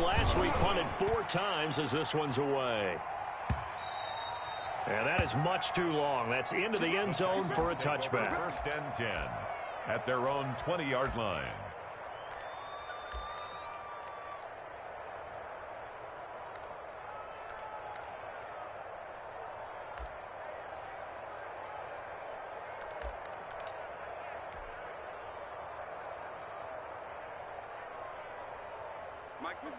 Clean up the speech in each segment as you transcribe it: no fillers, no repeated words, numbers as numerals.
last week punted 4 times as this one's away. And that is much too long. That's into the end zone for a touchback. 1st and 10 at their own 20-yard line.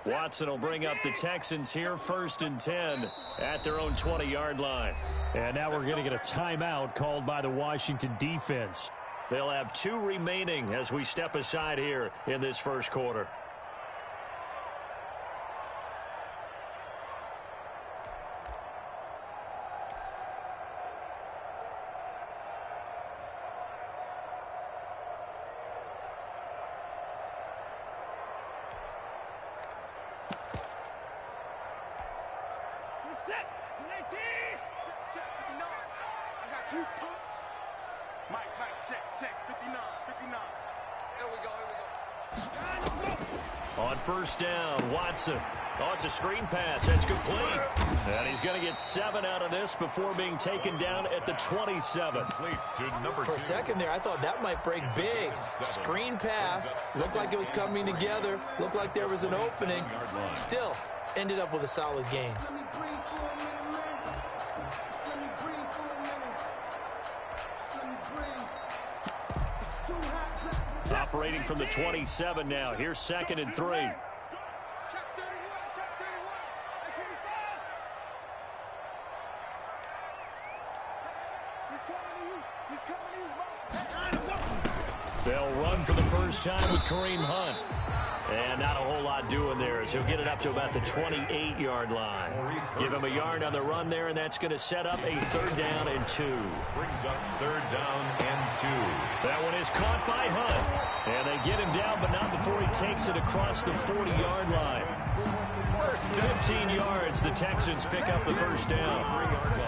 Watson will bring up the Texans here, 1st and 10 at their own 20-yard line. And now we're going to get a timeout called by the Washington defense. They'll have 2 remaining as we step aside here in this first quarter. On 1st down, Watson. Oh, it's a screen pass. That's complete. And he's going to get 7 out of this before being taken down at the 27. For a second there, I thought that might break big. Screen pass. Looked like it was coming together. Looked like there was an opening. Still, ended up with a solid game. Operating from the 27 now. Here's 2nd and 3. They'll run for the first time with Kareem Hunt. And not a whole lot doing there as he'll get it up to about the 28-yard line. Give him a yard on the run there, and that's going to set up a 3rd down and 2. Brings up 3rd down and 2. That one is caught by Hunt. And they get him down, but not before he takes it across the 40-yard line. 15 yards, the Texans pick up the 1st down.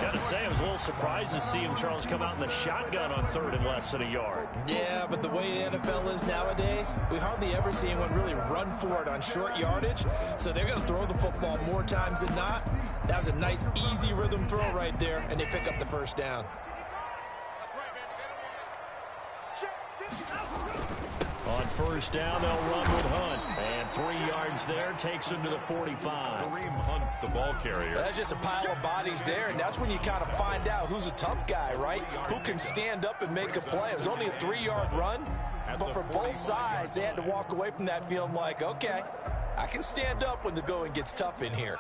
Got to say, I was a little surprised to see him, Charles, come out in the shotgun on 3rd and less than a yard. Yeah, but the way the NFL is nowadays, we hardly ever see anyone really run for it on short yardage. So they're going to throw the football more times than not. That was a nice, easy rhythm throw right there, and they pick up the 1st down. On 1st down, they'll run with Hunt. And 3 yards there takes him to the 45. Kareem Hunt, the ball carrier. That's just a pile of bodies there, and that's when you kind of find out who's a tough guy, right? Who can stand up and make a play. It was only a 3-yard run, but for both sides, they had to walk away from that feeling like, okay, I can stand up when the going gets tough in here.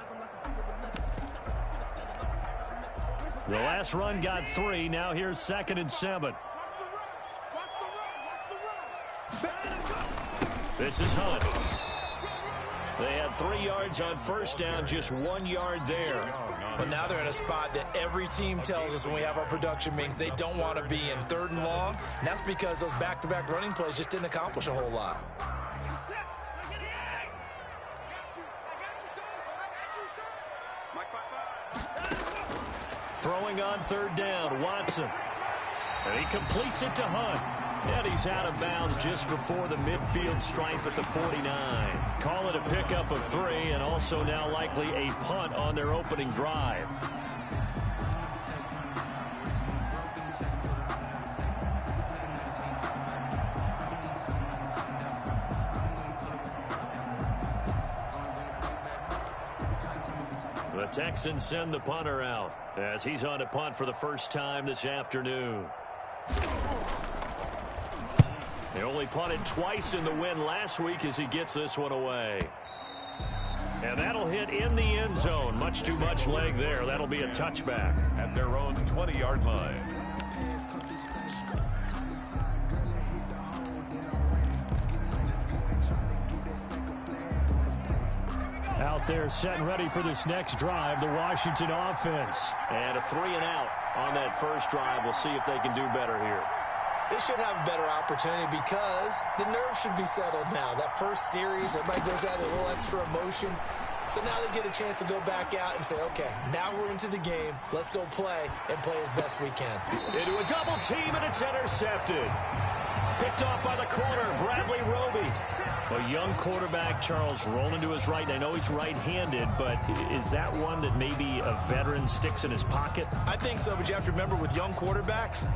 The last run got 3. Now here's 2nd and 7. This is Hunt. They had 3 yards on 1st down, just 1 yard there. But now they're in a spot that every team tells us when we have our production meetings they don't want to be in 3rd and long. And that's because those back-to-back running plays just didn't accomplish a whole lot. Throwing on 3rd down, Watson. And he completes it to Hunt. And he's out of bounds just before the midfield stripe at the 49. Call it a pickup of 3, and also now likely a punt on their opening drive. The Texans send the punter out as he's on to punt for the first time this afternoon. They only punted twice in the win last week as he gets this one away. And that'll hit in the end zone. Much too much leg there. That'll be a touchback. At their own 20-yard line. Out there setting ready for this next drive, the Washington offense. And a 3 and out on that first drive. We'll see if they can do better here. They should have a better opportunity because the nerves should be settled now. That first series, everybody goes out a little extra emotion. So now they get a chance to go back out and say, okay, now we're into the game. Let's go play and play as best we can. Into a double team, and it's intercepted. Picked off by the corner, Bradley Roby. A young quarterback, Charles, rolling to his right. I know he's right-handed, but is that one that maybe a veteran sticks in his pocket? I think so, but you have to remember with young quarterbacks,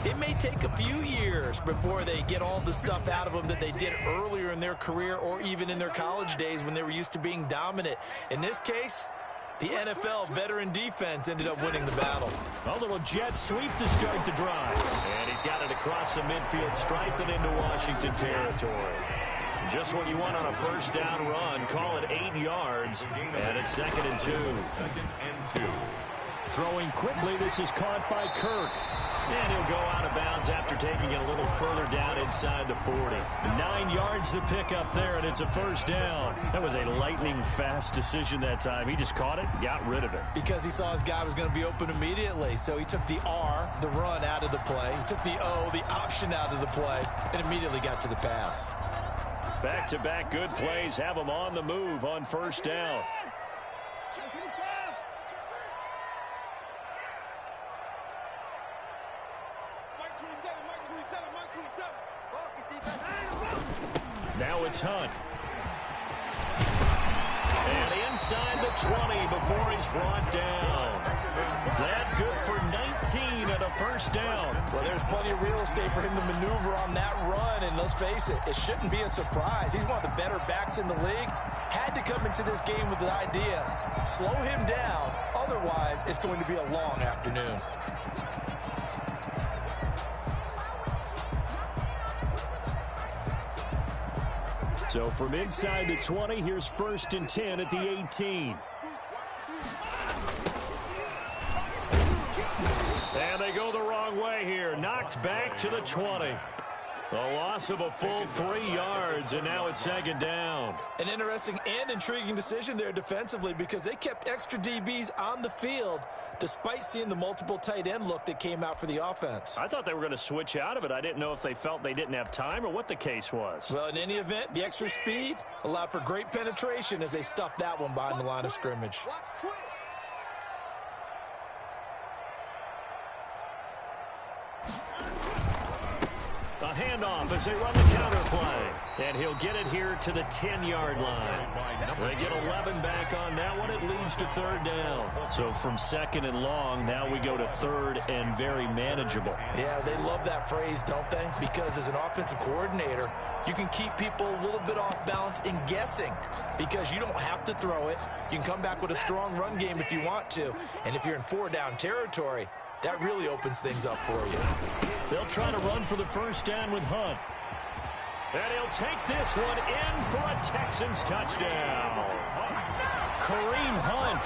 it may take a few years before they get all the stuff out of them that they did earlier in their career or even in their college days when they were used to being dominant. In this case, the NFL veteran defense ended up winning the battle. A little jet sweep to start the drive. And he's got it across the midfield stripe and into Washington territory. Just what you want on a first down run. Call it 8 yards. And it's 2nd and 2. 2nd and 2. Throwing quickly, this is caught by Kirk. And he'll go out of bounds after taking it a little further down inside the 40. 9 yards to pick up there, and it's a first down. That was a lightning-fast decision that time. He just caught it, got rid of it. Because he saw his guy was going to be open immediately. So he took the R, the run, out of the play. He took the O, the option, out of the play, and immediately got to the pass. Back-to-back good plays have him on the move on first down. Now it's Hunt. And inside the 20 before he's brought down. That good for 19 and a first down. Well, there's plenty of real estate for him to maneuver on that run, and let's face it, it shouldn't be a surprise. He's one of the better backs in the league. Had to come into this game with the idea, slow him down, otherwise it's going to be a long afternoon. So from inside the 20, here's 1st and 10 at the 18. And they go the wrong way here. Knocked back to the 20. A loss of a full 3 yards, and now it's 2nd down. An interesting and intriguing decision there defensively because they kept extra DBs on the field despite seeing the multiple tight end look that came out for the offense. I thought they were going to switch out of it. I didn't know if they felt they didn't have time or what the case was. Well, in any event, the extra speed allowed for great penetration as they stuffed that one behind the line of scrimmage. A handoff as they run the counter play. And he'll get it here to the 10-yard line. They get 11 back on that one. It leads to 3rd down. So from 2nd and long, now we go to 3rd and very manageable. Yeah, they love that phrase, don't they? Because as an offensive coordinator, you can keep people a little bit off balance and guessing because you don't have to throw it. You can come back with a strong run game if you want to. And if you're in 4-down territory, that really opens things up for you. They'll try to run for the first down with Hunt. And he'll take this one in for a Texans touchdown. Kareem Hunt,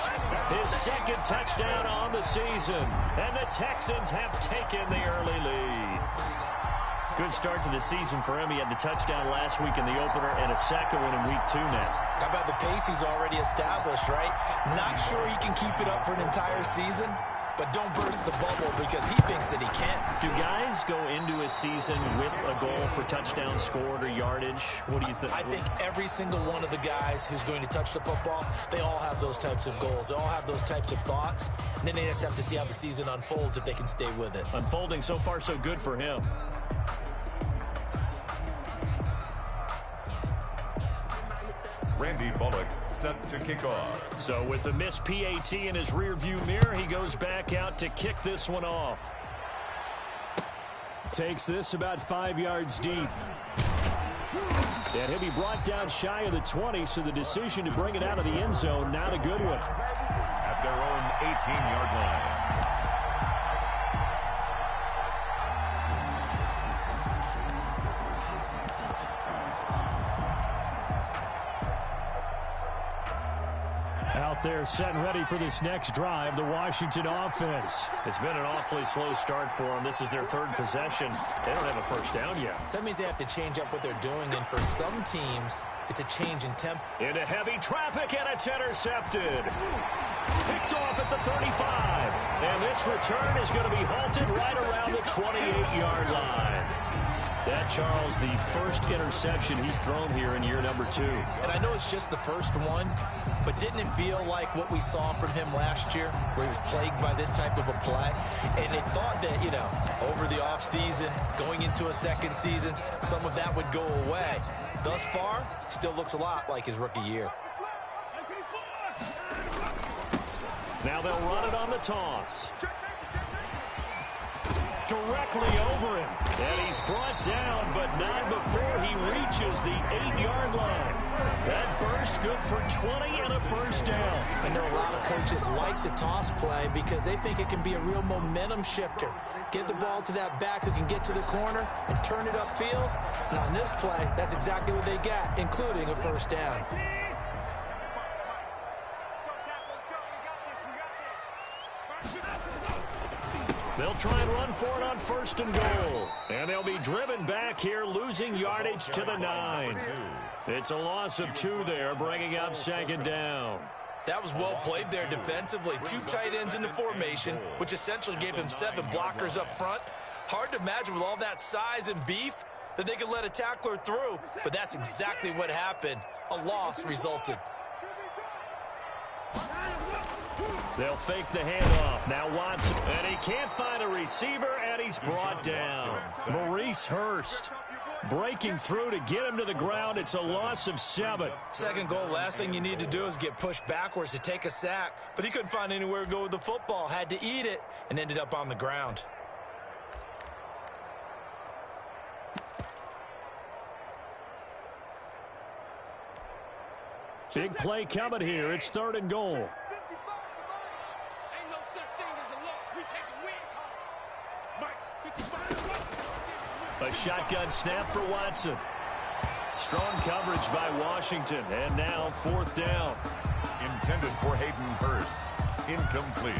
his 2nd touchdown on the season. And the Texans have taken the early lead. Good start to the season for him. He had the touchdown last week in the opener and a 2nd one in week 2 now. How about the pace he's already established, right? Not sure he can keep it up for an entire season, but don't burst the bubble because he thinks that he can. Do guys go into a season with a goal for touchdown scored or yardage? What do you think? I think every single one of the guys who's going to touch the football, they all have those types of goals. They all have those types of thoughts. And then they just have to see how the season unfolds if they can stay with it. Unfolding so far so good for him. Randy Bullock set to kick off. So with the missed PAT in his rearview mirror, he goes back out to kick this one off. Takes this about 5 yards deep. And he'll be brought down shy of the 20, so the decision to bring it out of the end zone, not a good one. At their own 18-yard line. Out there set and ready for this next drive, the Washington offense. It's been an awfully slow start for them. This is their 3rd possession. They don't have a first down yet. So that means they have to change up what they're doing, and for some teams, it's a change in tempo. Into heavy traffic, and it's intercepted. Picked off at the 35. And this return is going to be halted right around the 28-yard line. That, Charles, the first interception he's thrown here in year number 2. And I know it's just the first one, but didn't it feel like what we saw from him last year, where he was plagued by this type of a play? And they thought that, you know, over the offseason, going into a second season, some of that would go away. thus far, still looks a lot like his rookie year. Now they'll run it on the toss. Directly over him. And he's brought down, but not before he reaches the 8-yard line. That burst good for 20 and a first down. I know a lot of coaches like the toss play because they think it can be a real momentum shifter. Get the ball to that back who can get to the corner and turn it upfield. And on this play, that's exactly what they got, including a first down. They'll try and run for it on 1st and goal. And they'll be driven back here, losing yardage to the 9. It's a loss of 2 there, bringing up 2nd down. That was well played there defensively. 2 tight ends in the formation, which essentially gave them 7 blockers up front. Hard to imagine with all that size and beef that they could let a tackler through, but that's exactly what happened. A loss resulted. They'll fake the handoff. Now Watson. And he can't find a receiver, and he's brought down. Maurice Hurst breaking through to get him to the ground. It's a loss of 7. 2nd goal, last thing you need to do is get pushed backwards to take a sack. But he couldn't find anywhere to go with the football. Had to eat it and ended up on the ground. Big play coming here. It's 3rd and goal. A shotgun snap for Watson. Strong coverage by Washington. And now 4th down. Intended for Hayden Hurst. Incomplete.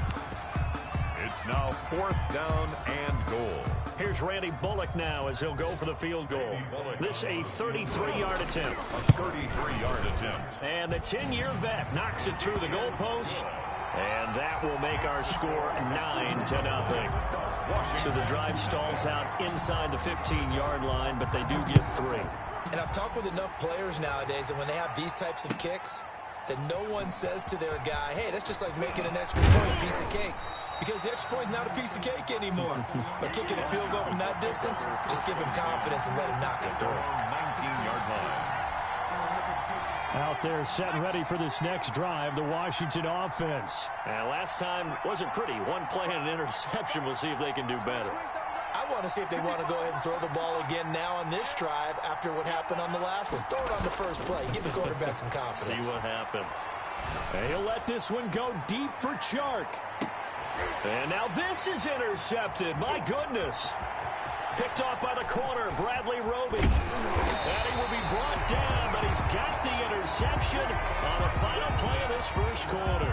It's now 4th down and goal. Here's Randy Bullock now as he'll go for the field goal. This a 33-yard attempt. A 33-yard attempt. And the 10-year vet knocks it through the goalpost. And that will make our score 9-0. So the drive stalls out inside the 15-yard line, but they do get 3. And I've talked with enough players nowadays that when they have these types of kicks, that no one says to their guy, hey, that's just like making an extra point, a piece of cake. Because the extra point is not a piece of cake anymore. But kicking a field goal from that distance, just give him confidence and let him knock it through. 19-yard line. Out there set and ready for this next drive, the Washington offense. And last time wasn't pretty. 1 play and an interception. We'll see if they can do better. I want to see if they want to go ahead and throw the ball again now on this drive after what happened on the last one. Throw it on the first play. Give the quarterback some confidence. See what happens. And he'll let this one go deep for Chark. And now this is intercepted. My goodness. Picked off by the corner, Bradley Roby. And he will be brought down, but he's got the interception on the final play of this first quarter.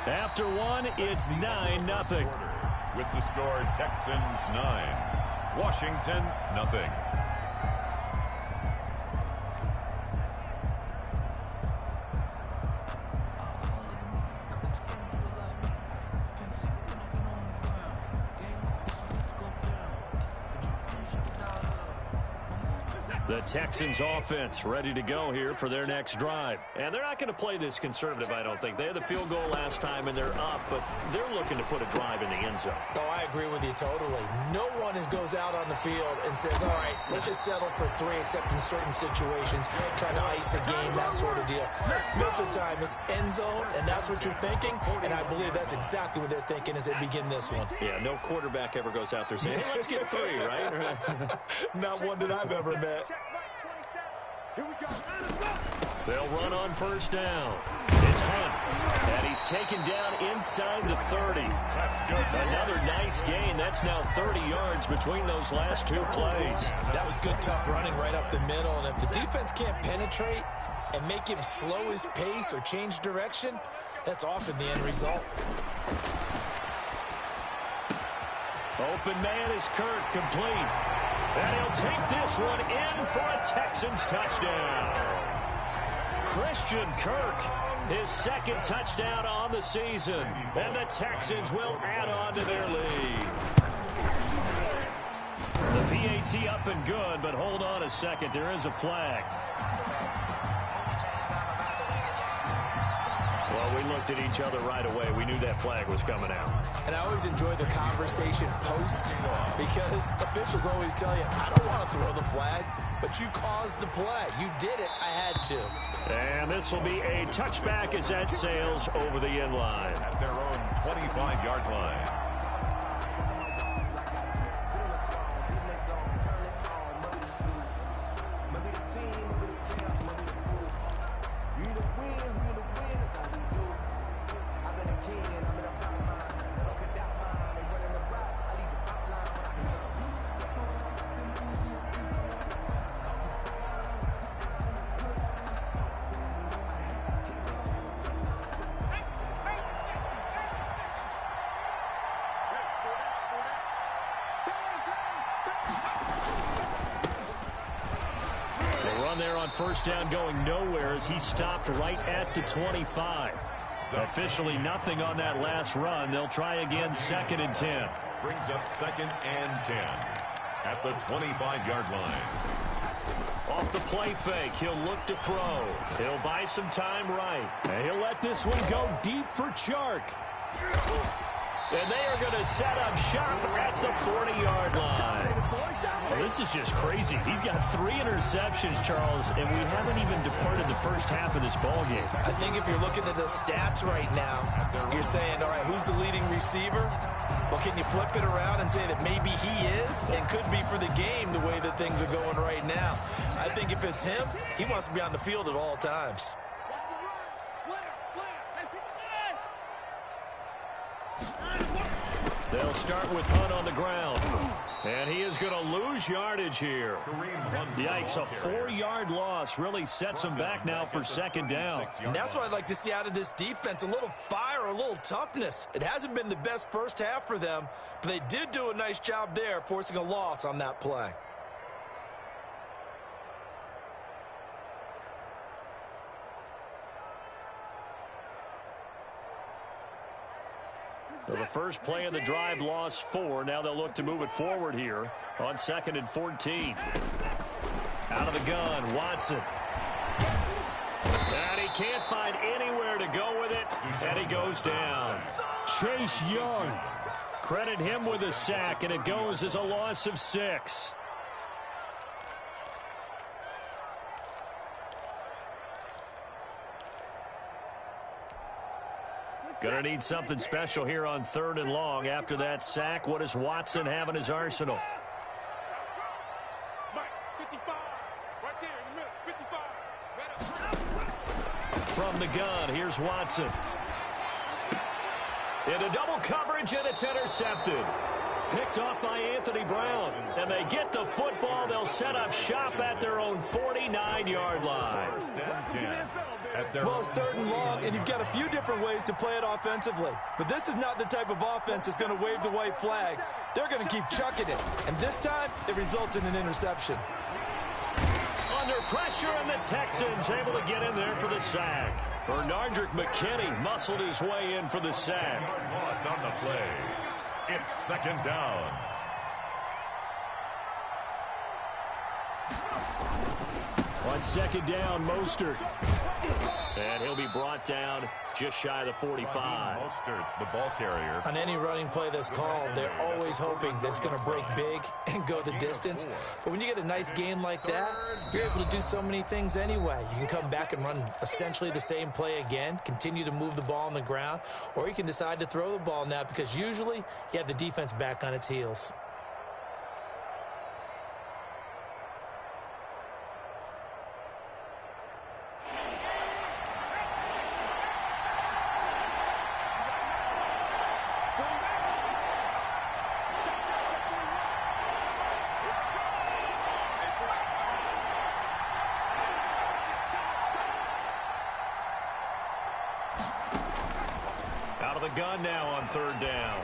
After 1, it's 9-0. With the score, Texans 9, Washington 0. The Texans offense ready to go here for their next drive. And they're not going to play this conservative, I don't think. They had the field goal last time, and they're up, but they're looking to put a drive in the end zone. Oh, I agree with you totally. No one goes out on the field and says, all right, let's just settle for 3, except in certain situations, trying to ice a game, that sort of deal. Most of the time, it's end zone, and that's what you're thinking, and I believe that's exactly what they're thinking as they begin this one. Yeah, no quarterback ever goes out there saying, hey, let's get 3, right? Not one that I've ever met. They'll run on 1st down. It's Hunt, and he's taken down inside the 30. That's good. Another nice gain. That's now 30 yards between those last 2 plays. That was good, tough running right up the middle, and if the defense can't penetrate and make him slow his pace or change direction, that's often the end result. Open man is Kirk, complete. And he'll take this one in for a Texans touchdown. Christian Kirk, his 2nd touchdown on the season. And the Texans will add on to their lead. The PAT up and good, but hold on a second. There is a flag. Well, we looked at each other right away. We knew that flag was coming out. And I always enjoy the conversation post because officials always tell you, I don't want to throw the flag, but you caused the play. You did it. I had to. And this will be a touchback as that sails over the end line. At their own 25-yard line. First down going nowhere as he stopped right at the 25. Officially nothing on that last run. They'll try again 2nd and 10. Brings up 2nd and 10 at the 25-yard line. Off the play fake, he'll look to throw. He'll buy some time right. And he'll let this one go deep for Chark. And they are going to set up shop at the 40-yard line. Well, this is just crazy. He's got 3 interceptions, Charles, and we haven't even departed the first half of this ballgame. I think if you're looking at the stats right now, you're saying, all right, who's the leading receiver? Well, can you flip it around and say that maybe he is and could be for the game the way that things are going right now? I think if it's him, he wants to be on the field at all times. They'll start with Hunt on the ground. And he is going to lose yardage here. Yikes, a 4-yard loss really sets him back now for 2nd down. And that's what I'd like to see out of this defense, a little fire, a little toughness. It hasn't been the best first half for them, but they did do a nice job there forcing a loss on that play. So the first play of the drive lost 4. Now they'll look to move it forward here on 2nd and 14. Out of the gun, Watson. And he can't find anywhere to go with it, and he goes down. Chase Young. Credit him with a sack, and it goes as a loss of 6. Gonna need something special here on 3rd and long. After that sack, what does Watson have in his arsenal? From the gun, here's Watson. Into double coverage, and it's intercepted. Picked off by Anthony Brown. And they get the football. They'll set up shop at their own 49-yard line. Well, it's 3rd and long, and you've got a few different ways to play it offensively. But this is not the type of offense that's going to wave the white flag. They're going to keep chucking it. And this time, it results in an interception. Under pressure, and the Texans able to get in there for the sack. Bernardrick McKinney muscled his way in for the sack. Loss on the play. It's 2nd down. On 2nd down, Mostert. And he'll be brought down just shy of the 45. Mostert, the ball carrier. On any running play that's called, they're always hoping that it's going to break big and go the distance. But when you get a nice game like that, you're able to do so many things anyway. You can come back and run essentially the same play again, continue to move the ball on the ground, or you can decide to throw the ball now because usually you have the defense back on its heels. Gun now on 3rd down.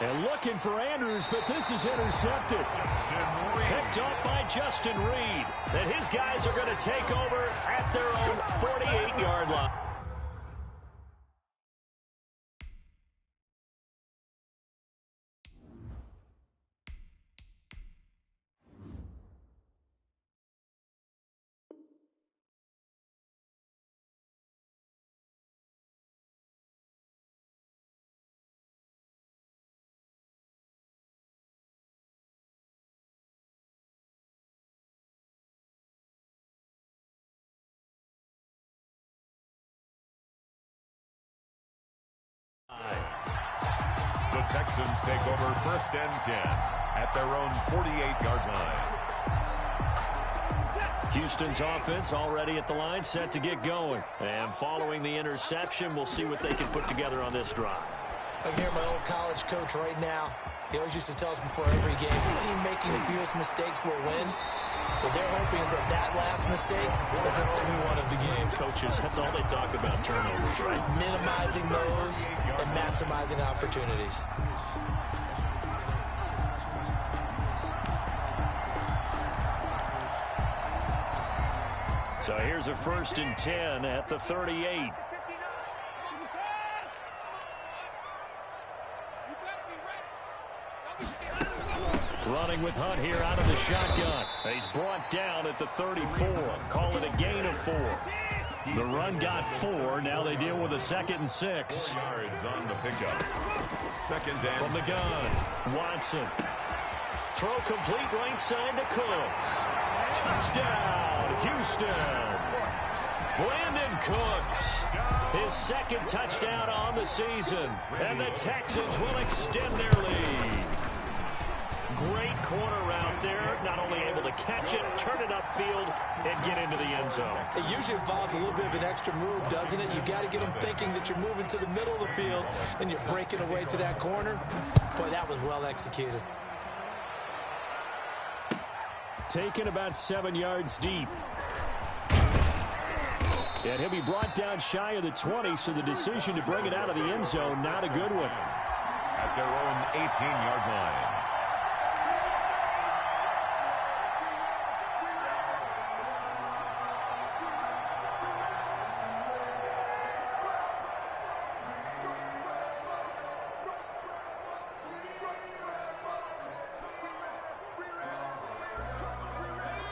And looking for Andrews, but this is intercepted. Picked up by Justin Reed. And his guys are going to take over at their own 48-yard line. Texans take over 1st and 10 at their own 48-yard line. Houston's offense already at the line, set to get going. And following the interception, we'll see what they can put together on this drive. I can hear my old college coach right now. He always used to tell us before every game, the team making the fewest mistakes will win. What they're hoping is that last mistake is the only one of the game. Coaches, that's all they talk about, turnovers, right? Minimizing those and maximizing opportunities. So here's a 1st and 10 at the 38. Running with Hunt here out of the shotgun. He's brought down at the 34. Call it a gain of 4. The run got 4. Now they deal with a 2nd and 6. 4 yards on the pickup. 2nd and From the gun, Watson. Throw complete right side to Cooks. Touchdown, Houston. Brandon Cooks. His 2nd touchdown on the season. And the Texans will extend their lead. Great corner route there. Not only able to catch it, turn it upfield, and get into the end zone. It usually involves a little bit of an extra move, doesn't it? You got to get them thinking that you're moving to the middle of the field, and you're breaking away to that corner. Boy, that was well executed. Taken about 7 yards deep. And he'll be brought down shy of the 20, so the decision to bring it out of the end zone, not a good one. at their own 18-yard line.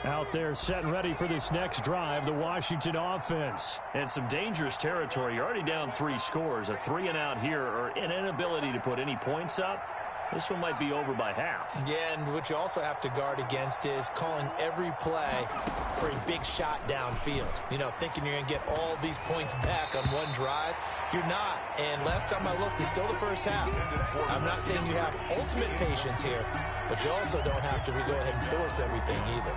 Out there set and ready for this next drive, the Washington offense. And some dangerous territory. You're already down 3 scores. A 3-and-out here or an inability to put any points up. This one might be over by half. Yeah, and what you also have to guard against is calling every play for a big shot downfield. You know, thinking you're going to get all these points back on one drive. You're not. And last time I looked, it's still the first half. I'm not saying you have ultimate patience here, but you also don't have to go ahead and force everything either.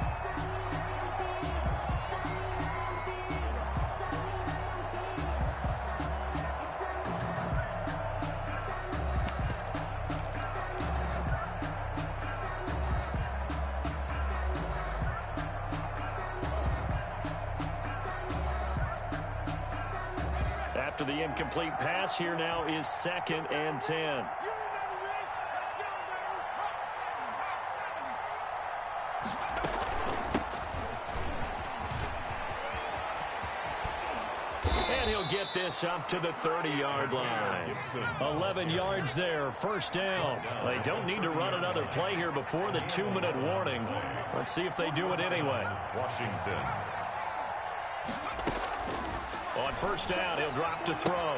After the incomplete pass, here now is 2nd and 10. And he'll get this up to the 30-yard line. 11 yards there, first down. They don't need to run another play here before the 2-minute warning. Let's see if they do it anyway. Washington. On first down, he'll drop to throw.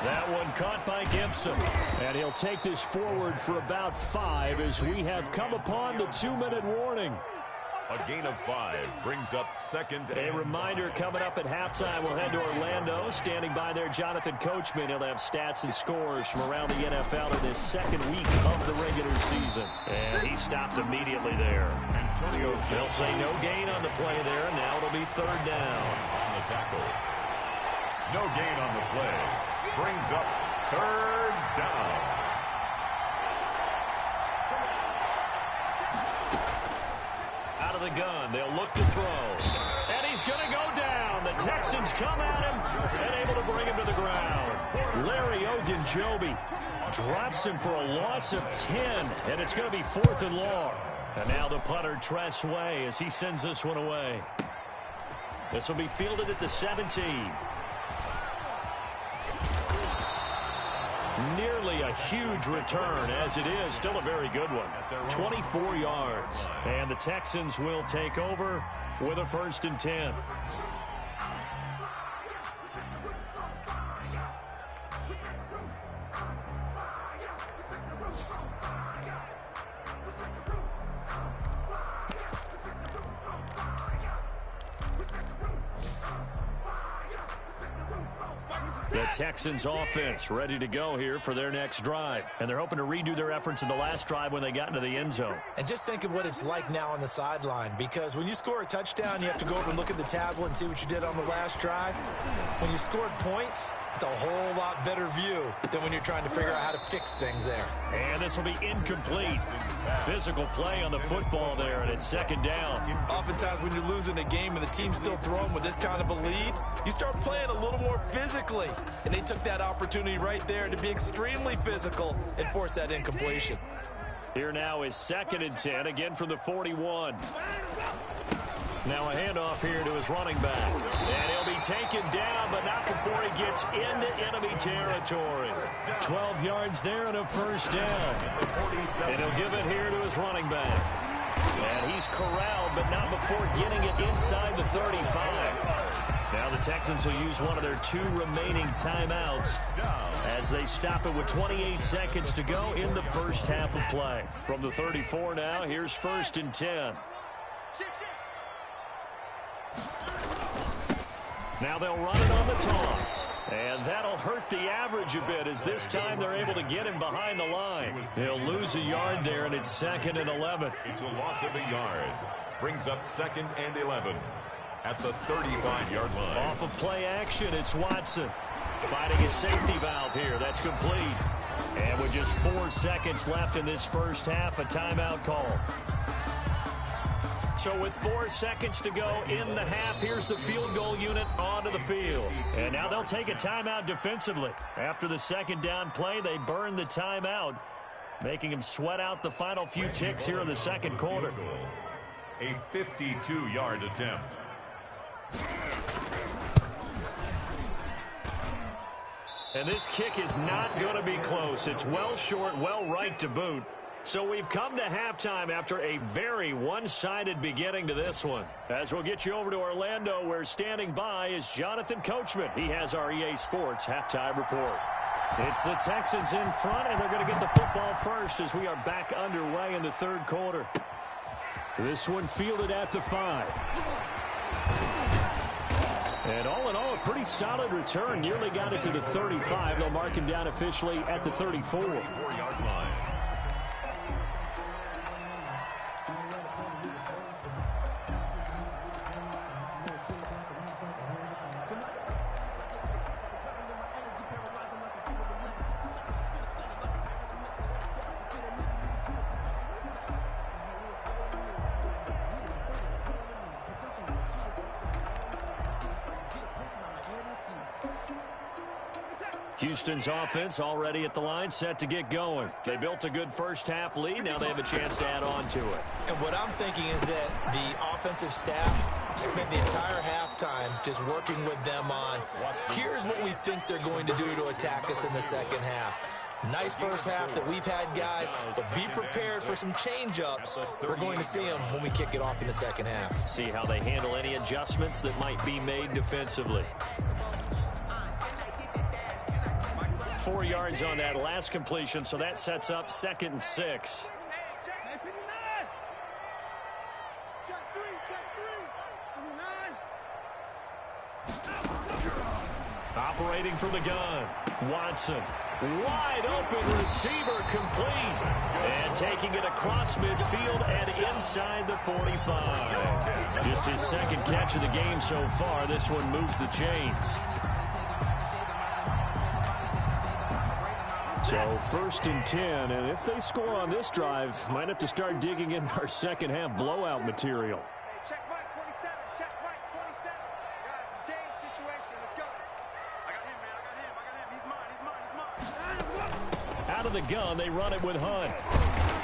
That one caught by Gibson. And he'll take this forward for about 5 as we have come upon the 2-minute warning. A gain of 5 brings up 2nd. A reminder coming up at halftime. We'll head to Orlando. Standing by there, Jonathan Coachman. He'll have stats and scores from around the NFL in this 2nd week of the regular season. And he stopped immediately there. They'll say no gain on the play there. Now it'll be 3rd down. On the tackle. No gain on the play. Brings up 3rd down. Out of the gun, they'll look to throw. And he's going to go down. The Texans come at him and able to bring him to the ground. Larry Ogunjobi drops him for a loss of 10. And it's going to be 4th and long. And now the punter, Tress Way, as he sends this one away. This will be fielded at the 17. Nearly a huge return, as it is still a very good one. 24 yards. And the Texans will take over with a 1st and 10. The Texans offense ready to go here for their next drive. And they're hoping to redo their efforts in the last drive when they got into the end zone. And just think of what it's like now on the sideline, because when you score a touchdown, you have to go over and look at the tablet and see what you did on the last drive. When you scored points, it's a whole lot better view than when you're trying to figure out how to fix things there. And this will be incomplete. Physical play on the football there, and it's second down. Oftentimes when you're losing a game and the team's still throwing with this kind of a lead, you start playing a little more physically. And they took that opportunity right there to be extremely physical and force that incompletion. Here now is 2nd and 10, again from the 41. Now a handoff here to his running back. And he'll be taken down, but not before he gets into enemy territory. 12 yards there and a first down. And he'll give it here to his running back. And he's corralled, but not before getting it inside the 35. Now the Texans will use one of their 2 remaining timeouts as they stop it with 28 seconds to go in the first half of play. From the 34 now, here's 1st and 10. Now they'll run it on the toss. And that'll hurt the average a bit as this time they're able to get him behind the line. They'll lose a yard there, and it's 2nd and 11. It's a loss of a yard. Brings up 2nd and 11 at the 35-yard line. Off of play action, it's Watson. Finding a safety valve here. That's complete. And with just 4 seconds left in this first half, a timeout call. So with 4 seconds to go in the half, here's the field goal unit onto the field. And now they'll take a timeout defensively. After the second down play, they burn the timeout, making them sweat out the final few ticks here in the second quarter. A 52-yard attempt. And this kick is not going to be close. It's well short, well right to boot. So we've come to halftime after a very one-sided beginning to this one. As we'll get you over to Orlando, where standing by is Jonathan Coachman. He has our EA Sports halftime report. It's the Texans in front, and they're going to get the football first as we are back underway in the third quarter. This one fielded at the 5. And all in all, a pretty solid return. Nearly got it to the 35. They'll mark him down officially at the 34. 4-yard line. Houston's offense already at the line, set to get going. They built a good first half lead. Now they have a chance to add on to it. And what I'm thinking is that the offensive staff spent the entire halftime just working with them on, here's what we think they're going to do to attack us in the second half. Nice first half that we've had, guys, but be prepared for some change-ups. We're going to see them when we kick it off in the second half. See how they handle any adjustments that might be made defensively. 4 yards on that last completion, so that sets up 2nd and 6. Operating from the gun, Watson. Wide open receiver complete. And taking it across midfield and inside the 45. Just his second catch of the game so far. This one moves the chains. So 1st and 10, and if they score on this drive, might have to start digging in our second half blowout material. Check Mike 27, check Mike 27. Guys, it's game situation, let's go. I got him, man, I got him, he's mine. Out of the gun, they run it with Hunt.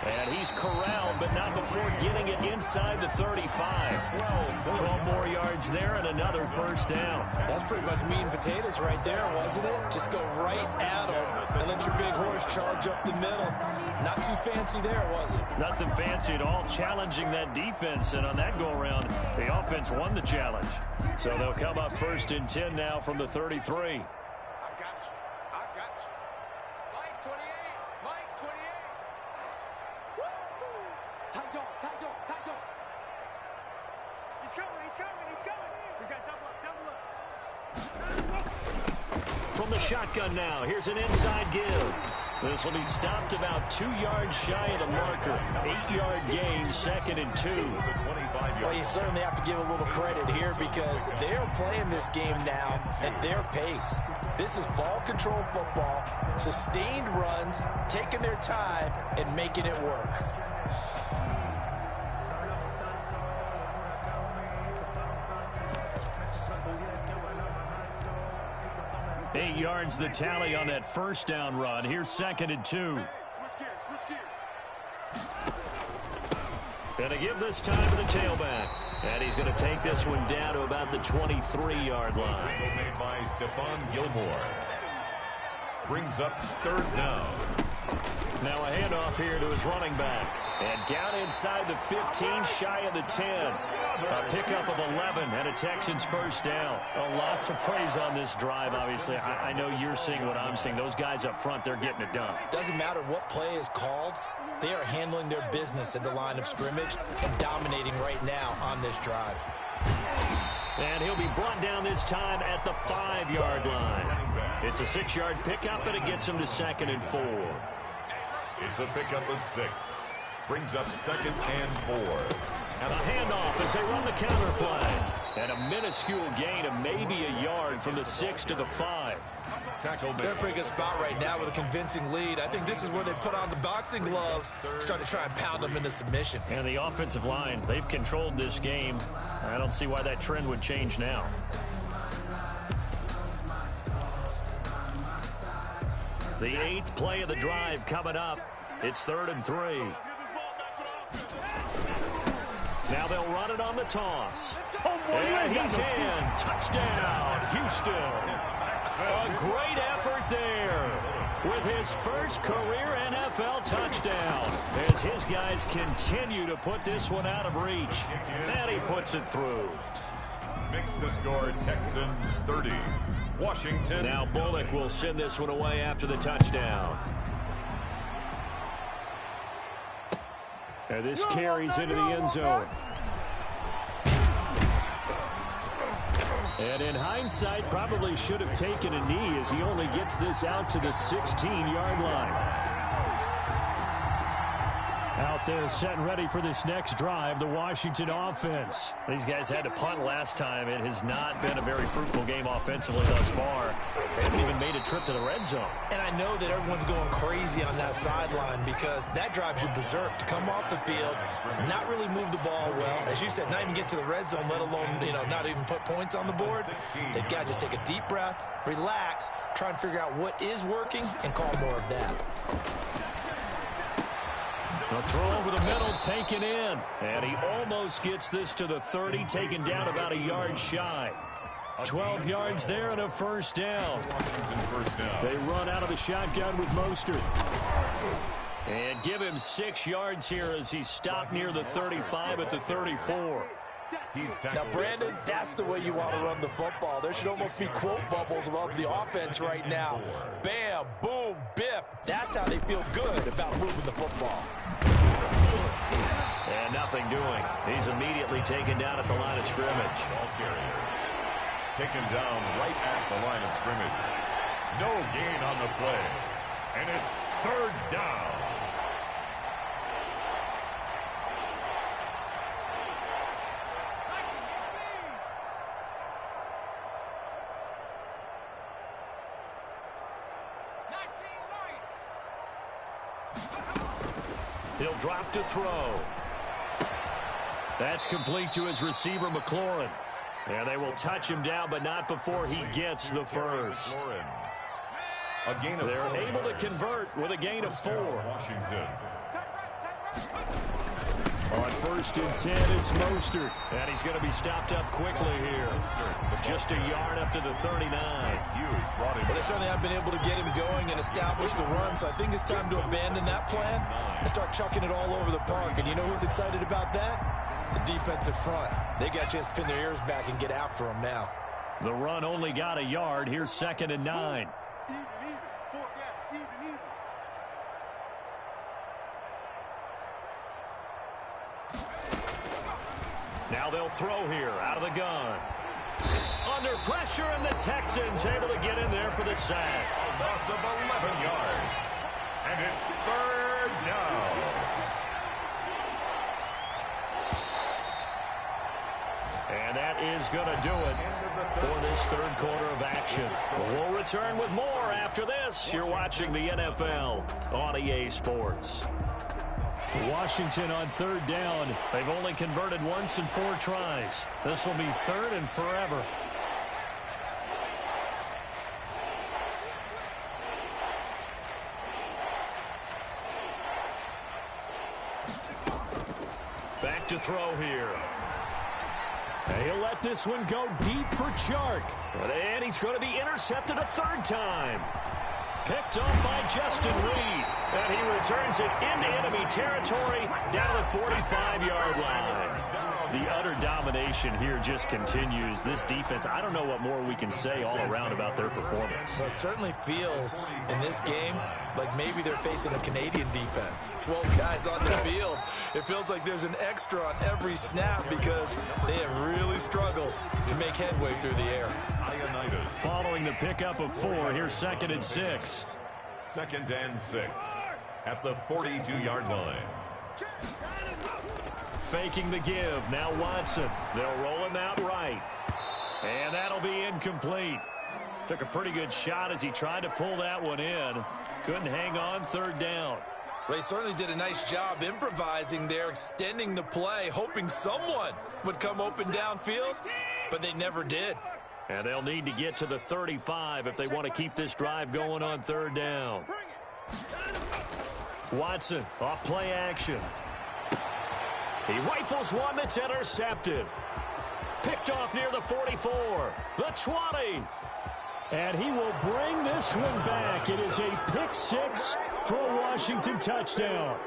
And he's corralled, but not before getting it inside the 35. 12 more yards there and another first down. That's pretty much meat and potatoes right there, wasn't it? Just go right at them and let your big horse charge up the middle. Not too fancy there, was it? Nothing fancy at all, challenging that defense. And on that go-around, the offense won the challenge. So they'll come up 1st and 10 now from the 33. From the shotgun now, here's an inside give. This will be stopped about 2 yards shy of the marker. 8-yard gain, 2nd and 2. Well, you certainly have to give a little credit here because they're playing this game now at their pace. This is ball control football, sustained runs, taking their time, and making it work. Eight yards the tally on that first down run. Here's 2nd and 2. Going to give this time to the tailback. And he's going to take this one down to about the 23-yard line. Made by Stephon Gilmore. Brings up 3rd down. Now a handoff here to his running back. And down inside the 15, shy of the 10. A pickup of 11 and a Texans first down. A lot to praise on this drive, obviously. I know you're seeing what I'm seeing. Those guys up front, they're getting it done. Doesn't matter what play is called. They are handling their business at the line of scrimmage and dominating right now on this drive. And he'll be brought down this time at the 5-yard line. It's a 6-yard pickup, and it gets him to 2nd and 4. It's a pickup of 6. Brings up 2nd and 4. And a handoff as they run the counter play. And a minuscule gain of maybe a yard from the 6 to the 5. They're in a pretty good spot right now with a convincing lead. I think this is where they put on the boxing gloves, start to try and pound them into submission. And the offensive line, they've controlled this game. I don't see why that trend would change now. The 8th play of the drive coming up. It's 3rd and 3. Now they'll run it on the toss. And he's in. Touchdown, Houston. A great effort there with his first career NFL touchdown as his guys continue to put this one out of reach. And he puts it through. Makes the score Texans 30. Washington. Now Bullock will send this one away after the touchdown. And this carries into the end zone. And in hindsight, probably should have taken a knee as he only gets this out to the 16-yard line. Out there set and ready for this next drive, the Washington offense. These guys had to punt last time. It has not been a very fruitful game offensively thus far. They haven't even made a trip to the red zone. And I know that everyone's going crazy on that sideline because that drives you berserk to come off the field, not really move the ball well. As you said, not even get to the red zone, let alone, not even put points on the board. They've got to just take a deep breath, relax, try and figure out what is working, and call more of that. A throw over the middle, taken in. And he almost gets this to the 30, taken down about a yard shy. 12 yards there and a first down. They run out of the shotgun with Mostert. And give him 6 yards here as he's stopped near the 35 at the 34. Now, Brandon, that's the way you want to run the football. There should almost be quote bubbles above the offense right now. Bam, boom, biff. That's how they feel good about moving the football. And nothing doing. He's immediately taken down at the line of scrimmage. Taken down right at the line of scrimmage. No gain on the play. And it's 3rd down. He'll drop to throw. That's complete to his receiver, McLaurin. And they will touch him down, but not before he gets the first. They're able to convert with a gain of 4. Washington. On 1st and 10, it's Mostert. And he's going to be stopped up quickly here. Just a yard up to the 39. Well, they certainly have been able to get him going and establish the run, so I think it's time to abandon that plan and start chucking it all over the park. And you know who's excited about that? The defensive front. They got to just pin their ears back and get after him now. The run only got a yard. Here's 2nd and 9. Now they'll throw here out of the gun. Under pressure, and the Texans able to get in there for the sack. A loss of 11 yards. And it's third down. And that is going to do it for this third quarter of action. We'll return with more after this. You're watching the NFL on EA Sports. Washington on third down. They've only converted once in 4 tries. This will be third and forever. Back to throw here. He'll let this one go deep for Chark. And he's going to be intercepted a third time. Picked off by Justin Reed. And he returns it into enemy territory down the 45-yard line. The utter domination here just continues. This defense, I don't know what more we can say all around about their performance. Well, it certainly feels in this game like maybe they're facing a Canadian defense. 12 guys on the field. It feels like there's an extra on every snap because they have really struggled to make headway through the air. Following the pickup of 4, here's 2nd and 6. 2nd and 6 at the 42-yard line. Faking the give. Now Watson. They'll roll him out right. And that'll be incomplete. Took a pretty good shot as he tried to pull that one in. Couldn't hang on, third down. Well, he certainly did a nice job improvising there, extending the play, hoping someone would come open downfield, but they never did. And they'll need to get to the 35 if they want to keep this drive going on third down. Watson, off play action. He rifles one that's intercepted. Picked off near the 44, the 20. And he will bring this one back. It is a pick 6 for a Washington touchdown.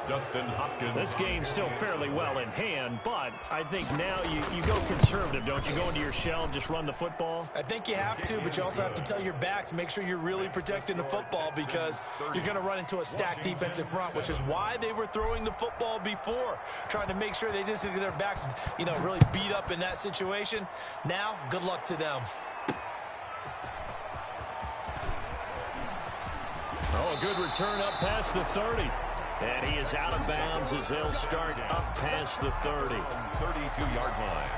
Dustin Hopkins. This game's still fairly well in hand, but I think now you go conservative, don't you? Go into your shell and just run the football? I think you have to, but you also have to tell your backs, make sure you're really protecting the football because you're going to run into a stacked defensive front, which is why they were throwing the football before, trying to make sure they just get their backs, really beat up in that situation. Now, good luck to them. Oh, a good return up past the 30. And he is out of bounds as they'll start up past the 30. 32-yard line.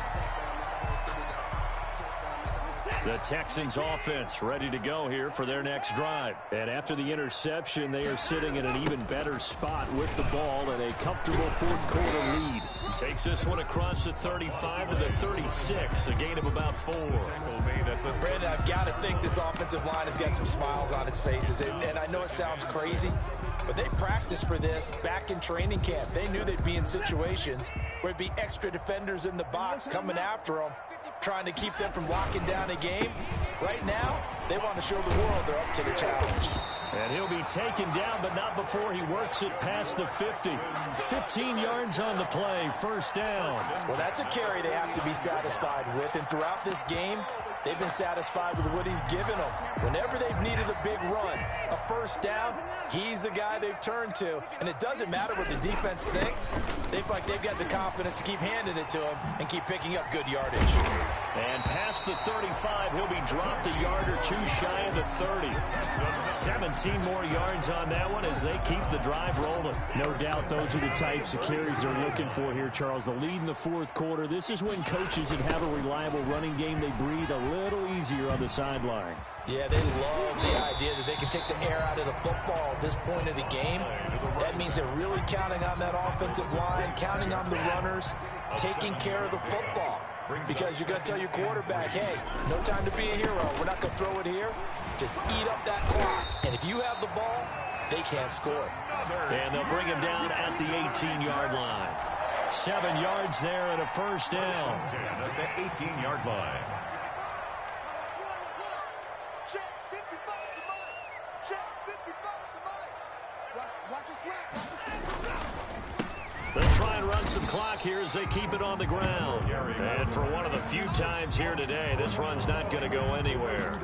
The Texans offense ready to go here for their next drive. And after the interception, they are sitting in an even better spot with the ball and a comfortable fourth quarter lead. Takes this one across the 35 to the 36, a gain of about 4. Brandon, I've got to think this offensive line has got some smiles on its faces. And I know it sounds crazy, but they practiced for this back in training camp. They knew they'd be in situations where it'd be extra defenders in the box coming after them, trying to keep them from locking down a game. Right now, they want to show the world they're up to the challenge. And he'll be taken down, but not before he works it past the 50. 15 yards on the play, first down. Well, that's a carry they have to be satisfied with. And throughout this game, they've been satisfied with what he's given them. Whenever they've needed a big run, a first down, he's the guy they've turned to. And it doesn't matter what the defense thinks. They feel like they've got the confidence to keep handing it to him and keep picking up good yardage. And past the 35, he'll be dropped a yard or 2 shy of the 30. 17 more yards on that one as they keep the drive rolling. No doubt those are the types of carries they're looking for here, Charles. The lead in the fourth quarter. This is when coaches that have a reliable running game, they breathe a little easier on the sideline. Yeah, they love the idea that they can take the air out of the football at this point of the game. That means they're really counting on that offensive line, counting on the runners, taking care of the football. Because you're going to tell your quarterback, hey, no time to be a hero. We're not going to throw it here. Just eat up that clock. And if you have the ball, they can't score. And they'll bring him down at the 18-yard line. 7 yards there and a first down. At the 18-yard line. Check 55 to Mike. Check 55 to Mike. Watch his lap. They'll try and run some clock here as they keep it on the ground. And for one of the few times here today, this run's not going to go anywhere.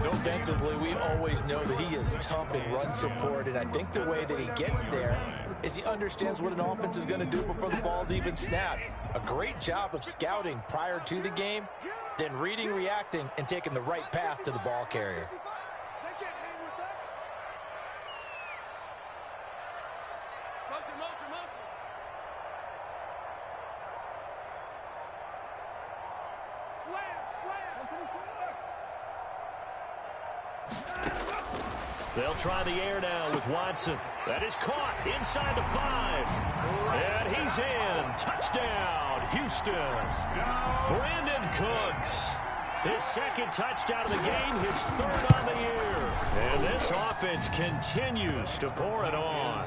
Defensively, we always know that he is tough in run support, and I think the way that he gets there is he understands what an offense is going to do before the ball's even snapped. A great job of scouting prior to the game, then reading, reacting, and taking the right path to the ball carrier. They'll try the air now with Watson. That is caught inside the 5. And he's in. Touchdown, Houston. Brandon Cooks. His second touchdown of the game, his third on the year. And this offense continues to pour it on.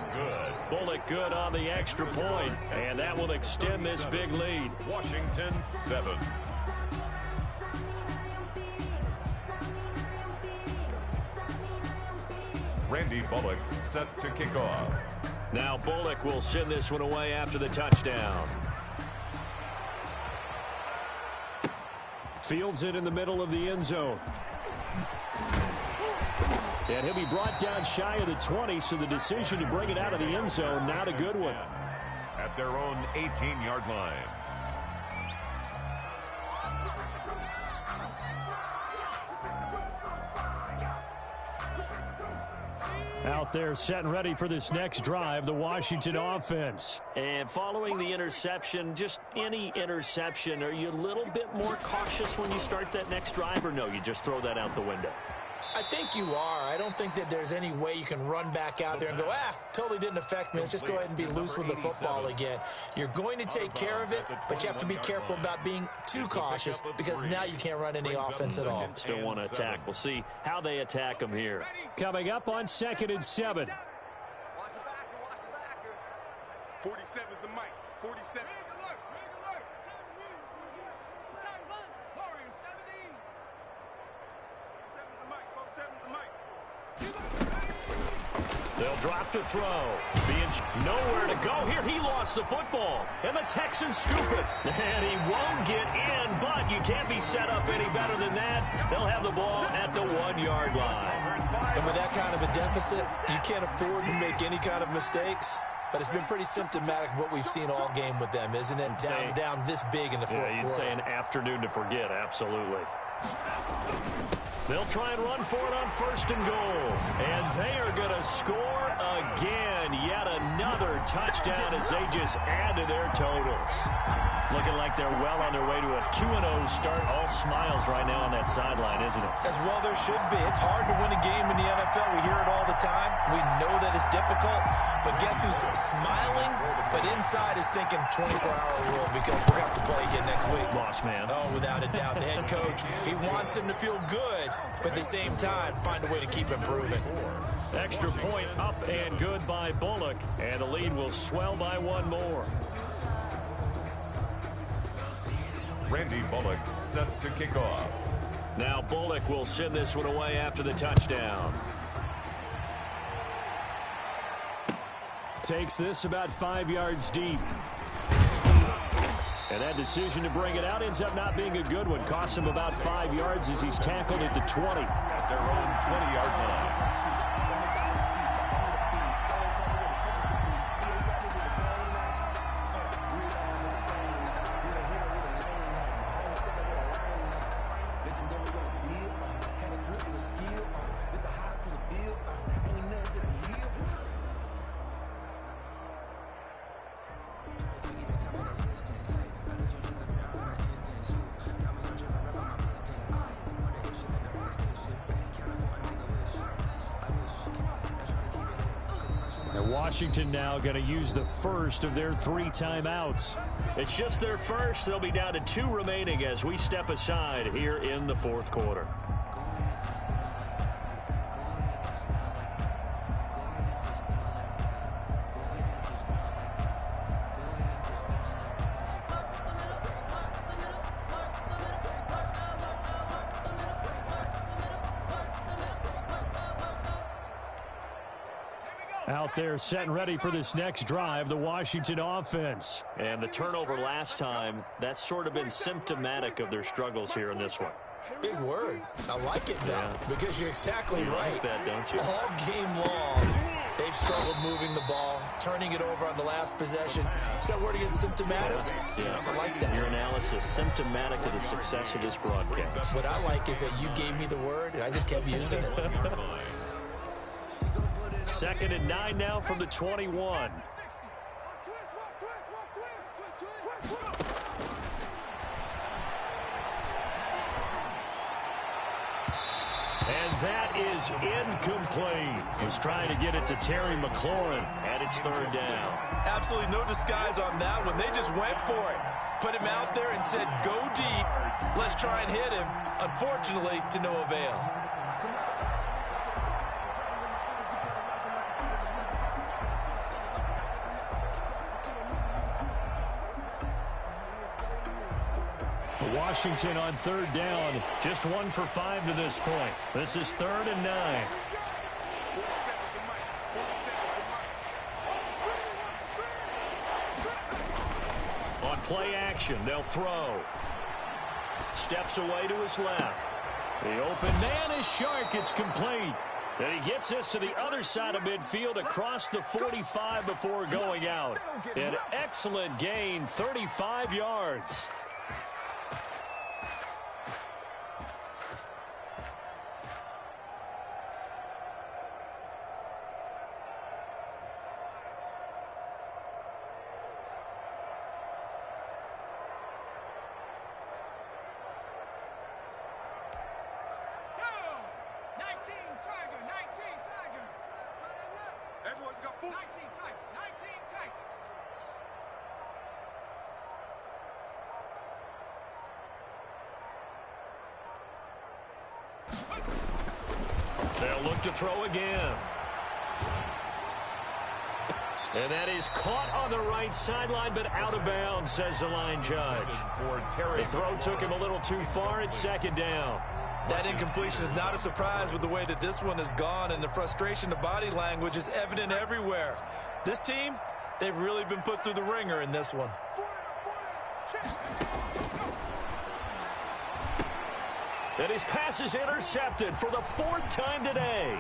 Bullock good on the extra point, and that will extend this big lead. Washington 7. Randy Bullock set to kick off. Now Bullock will send this one away after the touchdown. Fields it in the middle of the end zone. And he'll be brought down shy of the 20, so the decision to bring it out of the end zone, not a good one. At their own 18-yard line. Out there set and ready for this next drive, the Washington offense. And following the interception, just any interception, are you a little bit more cautious when you start that next drive, or no, you just throw that out the window? I think you are. I don't think that there's any way you can run back out there and go, totally didn't affect me. Let's just go ahead and be loose with the football again. You're going to take care of it, but you have to be careful about being too cautious because now you can't run any offense at all. Still want to attack. We'll see how they attack them here. Coming up on 2nd and 7. Watch the backer, watch the backer. 47 is the mic. 47. They'll drop to throw. Being nowhere to go here. He lost the football. And the Texans scoop it. And he won't get in, but you can't be set up any better than that. They'll have the ball at the 1-yard line. And with that kind of a deficit, you can't afford to make any kind of mistakes. But it's been pretty symptomatic of what we've seen all game with them, isn't it? Down this big in the fourth quarter. You'd say an afternoon to forget, absolutely. They'll try and run for it on 1st and goal. And they are going to score again. Yet another touchdown as they just add to their totals. Looking like they're well on their way to a 2-0 start. All smiles right now on that sideline, isn't it? As well there should be. It's hard to win a game in the NFL. We hear it all the time. We know that it's difficult. But guess who's smiling? But inside is thinking 24-hour rule because we're going to have to play again next week. Lost man. Oh, without a doubt. The head coach, he wants him to feel good, but at the same time, find a way to keep improving. Extra point up and good by Bullock. And the lead will swell by one more. Randy Bullock set to kick off. Now Bullock will send this one away after the touchdown. Takes this about 5 yards deep. And that decision to bring it out ends up not being a good one. Costs him about 5 yards as he's tackled at the 20. At their own 20-yard line. Washington now going to use the first of their 3 timeouts. It's just their first. They'll be down to 2 remaining as we step aside here in the fourth quarter. Out there set and ready for this next drive, the Washington offense. And the turnover last time, that's sort of been symptomatic of their struggles here in this one. Big word. I like it, though, because you're exactly right. Like that, don't you? All game long, They've struggled moving the ball, turning it over on the last possession. Is that word again, symptomatic? Yeah. I like that. Your analysis, symptomatic of the success of this broadcast. What I like is that you gave me the word, and I just kept using it. 2nd and 9 now from the 21. And that is incomplete. He was trying to get it to Terry McLaurin, and it's 3rd down. Absolutely no disguise on that one. They just went for it. Put him out there and said, go deep. Let's try and hit him. Unfortunately, to no avail. Washington on 3rd down. Just 1 for 5 to this point. This is 3rd and 9. On play action, they'll throw. Steps away to his left. The open man is Shark. It's complete. And he gets this to the other side of midfield across the 45 before going out. An excellent gain, 35 yards. They'll look to throw again. And that is caught on the right sideline, but out of bounds, says the line judge. The throw took him a little too far. It's 2nd down. That incompletion is not a surprise with the way that this one has gone, and the frustration, the body language is evident everywhere. This team, they've really been put through the ringer in this one. And his pass is intercepted for the 4th time today.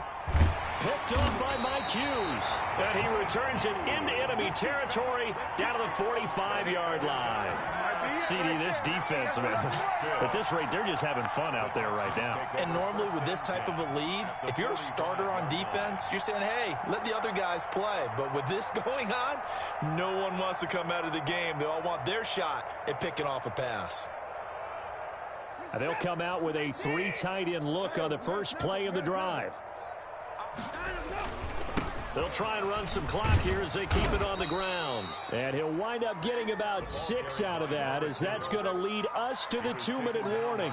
Picked off by Mike Hughes. And he returns it into enemy territory down to the 45-yard line. CD, this defense, man, at this rate, they're just having fun out there right now. And normally with this type of a lead, if you're a starter on defense, you're saying, hey, let the other guys play. But with this going on, no one wants to come out of the game. They all want their shot at picking off a pass. And they'll come out with a 3 tight end look on the first play of the drive. They'll try and run some clock here as they keep it on the ground. And he'll wind up getting about 6 out of that, as that's going to lead us to the 2-minute warning.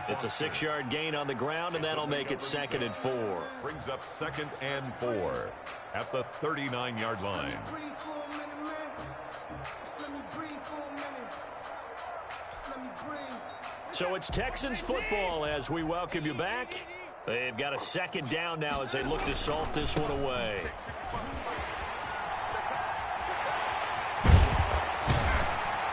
It's a 6-yard gain on the ground, and that'll make it 2nd and 4. Brings up 2nd and 4 at the 39-yard line. So it's Texans football as we welcome you back. They've got a 2nd down now as they look to salt this one away.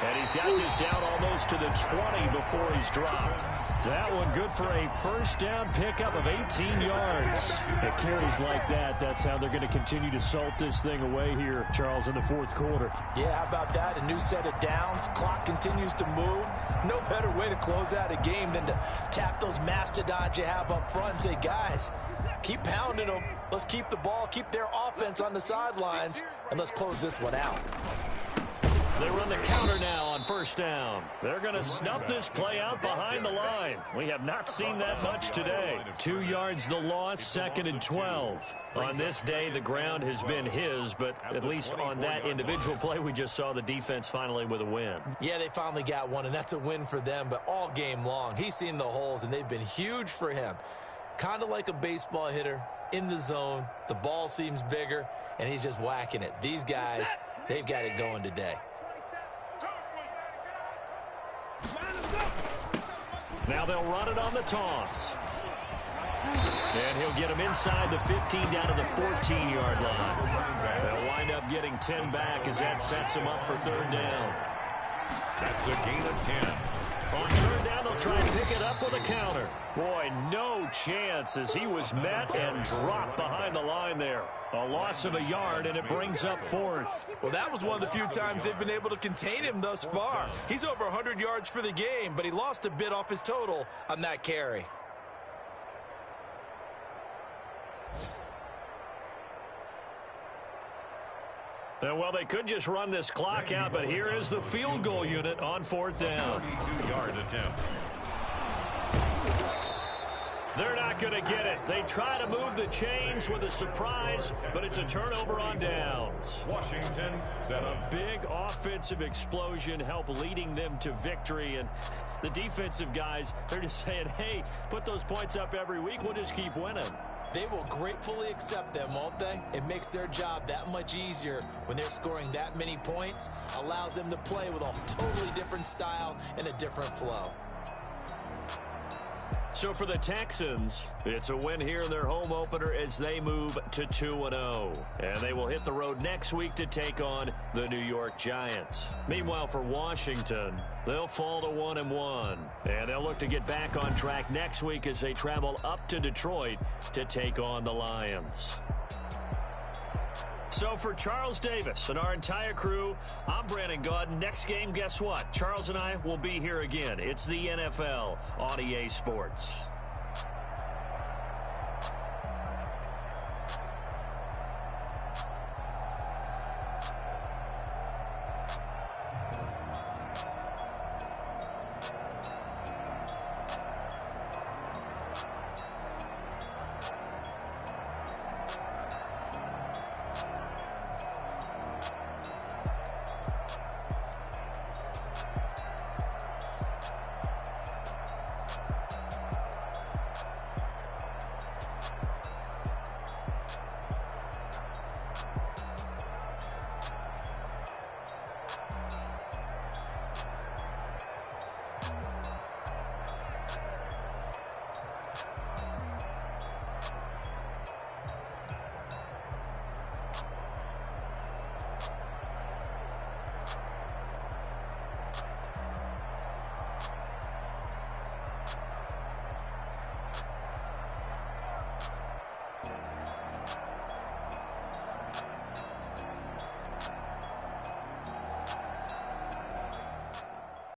And he's got this down almost to the 20 before he's dropped. That one good for a 1st down pickup of 18 yards. It carries like that. That's how they're going to continue to salt this thing away here, Charles, in the 4th quarter. Yeah, how about that? A new set of downs. Clock continues to move. No better way to close out a game than to tap those mastodons you have up front and say, guys, keep pounding them. Let's keep the ball, keep their offense on the sidelines, and let's close this one out. They run the counter now on 1st down. They're going to snuff this play out behind the line. We have not seen that much today. 2 yards the loss, 2nd and 12. On this day, the ground has been his, but at least on that individual play, we just saw the defense finally with a win. Yeah, they finally got one, and that's a win for them, but all game long, he's seen the holes, and they've been huge for him. Kind of like a baseball hitter in the zone. The ball seems bigger, and he's just whacking it. These guys, they've got it going today. Now they'll run it on the toss. And he'll get him inside the 15 down to the 14-yard line. They'll wind up getting 10 back as that sets him up for 3rd down. That's a gain of 10. On 3rd down, they'll They'll try and pick it up with a counter. Boy, no chance as he was met and dropped behind the line there. A loss of a yard, and it brings up fourth. Well, that was one of the few times they've been able to contain him thus far. He's over 100 yards for the game, but he lost a bit off his total on that carry. And, well, they could just run this clock out, but here is the field goal unit on fourth down. 32-yard attempt. They're not going to get it. They try to move the chains with a surprise, but it's a turnover on downs. Washington set up. Big offensive explosion help leading them to victory. And the defensive guys, they're just saying, hey, put those points up every week. We'll just keep winning. They will gratefully accept them, won't they? It makes their job that much easier when they're scoring that many points. Allows them to play with a totally different style and a different flow. So for the Texans, it's a win here in their home opener as they move to 2-0. And they will hit the road next week to take on the New York Giants. Meanwhile, for Washington, they'll fall to 1-1. And they'll look to get back on track next week as they travel up to Detroit to take on the Lions. So for Charles Davis and our entire crew, I'm Brandon Gaudin. Next game, guess what? Charles and I will be here again. It's the NFL on EA Sports.